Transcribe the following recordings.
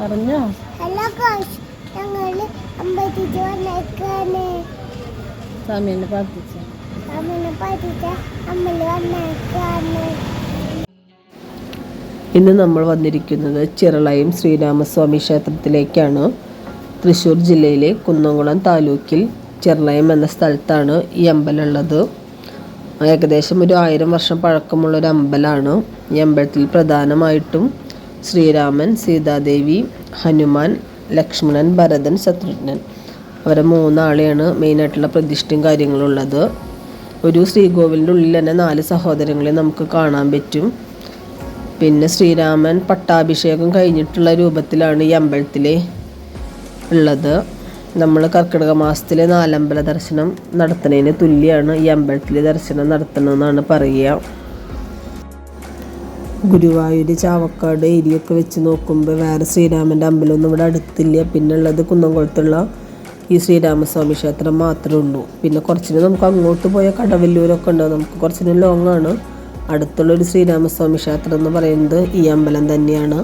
പറഞ്ഞോ. Hello guys, ഞങ്ങൾ അമ്പലത്തിൽ വന്നേക്കാണ്. സ്വാമിനെ പ്രാർത്ഥിച്ച അമ്പലം വന്നേക്കാണ്. ഇന്ന് നമ്മൾ വന്നിരിക്കുന്നത് ചിറളയം ശ്രീരാമസ്വാമി ക്ഷേത്രത്തിലേക്കാണ്. തൃശ്ശൂർ ജില്ലയിലെ കുന്നംകുളം താലൂക്കിൽ ചിറളയം എന്ന സ്ഥലത്താണ് ഈ അമ്പലം ഉള്ളത്. ഏകദേശം ഒരു 1000 വർഷം പഴക്കമുള്ളൊരു അമ്പലമാണ്. ഈ അമ്പലത്തിൽ പ്രധാനമായിട്ടും ശ്രീരാമൻ, സീതാദേവി, ഹനുമാൻ, ലക്ഷ്മണൻ, ഭരതൻ, ശത്രുഘ്നൻ അവരെ 3 ആളെയാണ് മെയിനായിട്ടുള്ള പ്രതിഷ്ഠയും കാര്യങ്ങളുള്ളത്. ഒരു ശ്രീകോവിലിൻ്റെ ഉള്ളിൽ തന്നെ 4 സഹോദരങ്ങളെ നമുക്ക് കാണാൻ പറ്റും. പിന്നെ ശ്രീരാമൻ പട്ടാഭിഷേകം കഴിഞ്ഞിട്ടുള്ള രൂപത്തിലാണ് ഈ അമ്പലത്തിൽ ഉള്ളത്. നമ്മൾ കർക്കിടക മാസത്തിലെ 4 അമ്പല ദർശനം നടത്തുന്നതിന് തുല്യമാണ് ഈ അമ്പലത്തിൽ ദർശനം നടത്തണമെന്നാണ് പറയുക. ഗുരുവായൂർ, ചാവക്കാട് ഏരിയൊക്കെ വെച്ച് നോക്കുമ്പോൾ വേറെ ശ്രീരാമൻ്റെ അമ്പലമൊന്നും ഇവിടെ അടുത്തില്ല. പിന്നെ ഉള്ളത് കുന്നംകുളത്തുള്ള ഈ ശ്രീരാമസ്വാമി ക്ഷേത്രം മാത്രമേ ഉള്ളൂ. പിന്നെ കുറച്ചിന് നമുക്ക് അങ്ങോട്ട് പോയ കടവല്ലൂരൊക്കെ ഉണ്ട്. നമുക്ക് കുറച്ചിന് ലോങ്ങാണ്. അടുത്തുള്ളൊരു ശ്രീരാമസ്വാമി ക്ഷേത്രം എന്ന് പറയുന്നത് ഈ അമ്പലം തന്നെയാണ്.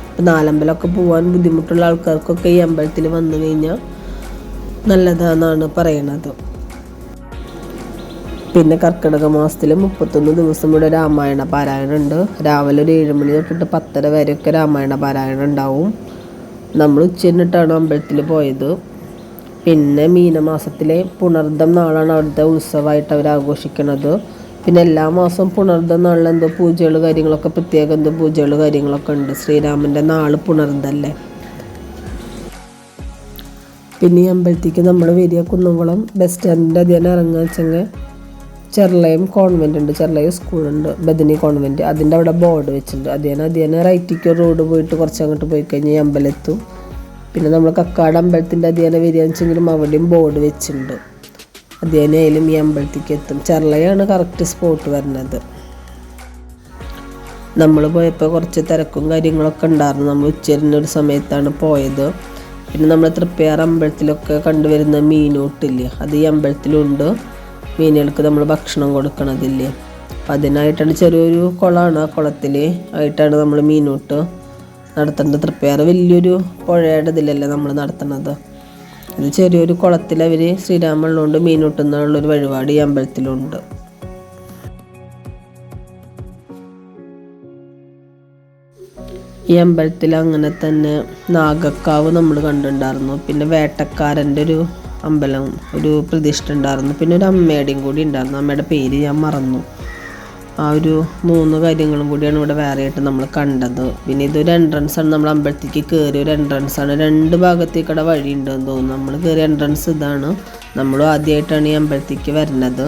ഇപ്പോൾ 4 അമ്പലമൊക്കെ പോകാൻ ബുദ്ധിമുട്ടുള്ള ആൾക്കാർക്കൊക്കെ ഈ അമ്പലത്തിൽ വന്നു കഴിഞ്ഞാൽ നല്ലതാണെന്നാണ് പറയണത്. പിന്നെ കർക്കിടക മാസത്തിൽ 31 ദിവസം ഇവിടെ രാമായണ പാരായണം ഉണ്ട്. രാവിലെ ഒരു 7 മണി തൊട്ടിട്ട് 10:30 വരെയൊക്കെ രാമായണ പാരായണം ഉണ്ടാവും. നമ്മൾ ഉച്ചന്നിട്ടാണ് അമ്പലത്തിൽ പോയത്. പിന്നെ മീനമാസത്തിലെ പുണർദം നാളാണ് അവിടുത്തെ ഉത്സവമായിട്ട് അവർ ആഘോഷിക്കുന്നത്. പിന്നെ എല്ലാ മാസവും പുണർദം നാളിൽ എന്തോ പൂജകൾ കാര്യങ്ങളൊക്കെ പ്രത്യേക എന്തോ പൂജകൾ കാര്യങ്ങളൊക്കെ ഉണ്ട്. ശ്രീരാമൻ്റെ നാള് പുണർദല്ലേ. പിന്നെ ഈ അമ്പലത്തേക്ക് നമ്മൾ വരിക കുന്നംകുളം ബസ് സ്റ്റാൻഡിൻ്റെ അധികം ഇറങ്ങുക വെച്ചെങ്കിൽ ചെറളയം കോൺവെൻ്റ് ഉണ്ട്, ചെറളയം സ്കൂളുണ്ട്, ബദനി കോൺവെൻറ്റ്. അതിൻ്റെ അവിടെ ബോർഡ് വെച്ചിട്ടുണ്ട്. അതിനെ റൈറ്റിക്ക് റോഡ് പോയിട്ട് കുറച്ച് അങ്ങോട്ട് പോയി കഴിഞ്ഞാൽ ഈ അമ്പലം എത്തും. പിന്നെ നമ്മൾ കക്കാട് അമ്പലത്തിൻ്റെ അതിനെ വരികയെന്ന് വെച്ചെങ്കിലും അവിടെയും ബോർഡ് വെച്ചിട്ടുണ്ട്. അതിനായാലും ഈ അമ്പലത്തേക്ക് എത്തും. ചെറളയാണ് കറക്റ്റ് സ്പോട്ട് വരുന്നത്. നമ്മൾ പോയപ്പോൾ കുറച്ച് തിരക്കും കാര്യങ്ങളൊക്കെ ഉണ്ടായിരുന്നു. നമ്മൾ ഉച്ചരിഞ്ഞൊരു സമയത്താണ് പോയത്. പിന്നെ നമ്മൾ തൃപ്പയാർ അമ്പലത്തിലൊക്കെ കണ്ടുവരുന്ന മീനൂട്ടില്ലേ, അത് ഈ അമ്പലത്തിലുണ്ട്. മീനുകൾക്ക് നമ്മൾ ഭക്ഷണം കൊടുക്കണതില്ലേ. അപ്പം അതിനായിട്ടാണ് ചെറിയൊരു കുളമാണ്. ആ കുളത്തിൽ ആയിട്ടാണ് നമ്മൾ മീനൂട്ട് നടത്തേണ്ടത്. തൃപ്പയാർ വലിയൊരു പുഴയുടെ ഇതിലല്ലേ നമ്മൾ നടത്തുന്നത്. ഇത് ചെറിയൊരു കുളത്തിൽ അവർ ശ്രീരാമുള്ളതുകൊണ്ട് മീനൂട്ടുന്നുള്ളൊരു വഴിപാട് ഈ അമ്പലത്തിലുണ്ട്. ഈ അമ്പലത്തിൽ അങ്ങനെ തന്നെ നാഗക്കാവ് നമ്മൾ കണ്ടിട്ടുണ്ടായിരുന്നു. പിന്നെ വേട്ടക്കാരൻ്റെ ഒരു അമ്പലം, ഒരു പ്രതിഷ്ഠ ഉണ്ടായിരുന്നു. പിന്നെ ഒരു അമ്മയുടെയും കൂടി ഉണ്ടായിരുന്നു. അമ്മയുടെ പേര് ഞാൻ മറന്നു. ആ ഒരു 3 കാര്യങ്ങളും കൂടിയാണ് ഇവിടെ വേറെ ആയിട്ട് നമ്മൾ കണ്ടത്. പിന്നെ ഇതൊരു എൻട്രൻസ് ആണ്. നമ്മൾ അമ്പലത്തേക്ക് കയറിയ ഒരു എൻട്രൻസ് ആണ്. 2 ഭാഗത്തേക്കടെ വഴി ഉണ്ടെന്ന് തോന്നുന്നു. നമ്മൾ കയറിയ എൻട്രൻസ് ഇതാണ്. നമ്മളും ആദ്യമായിട്ടാണ് ഈ അമ്പലത്തേക്ക് വരുന്നത്.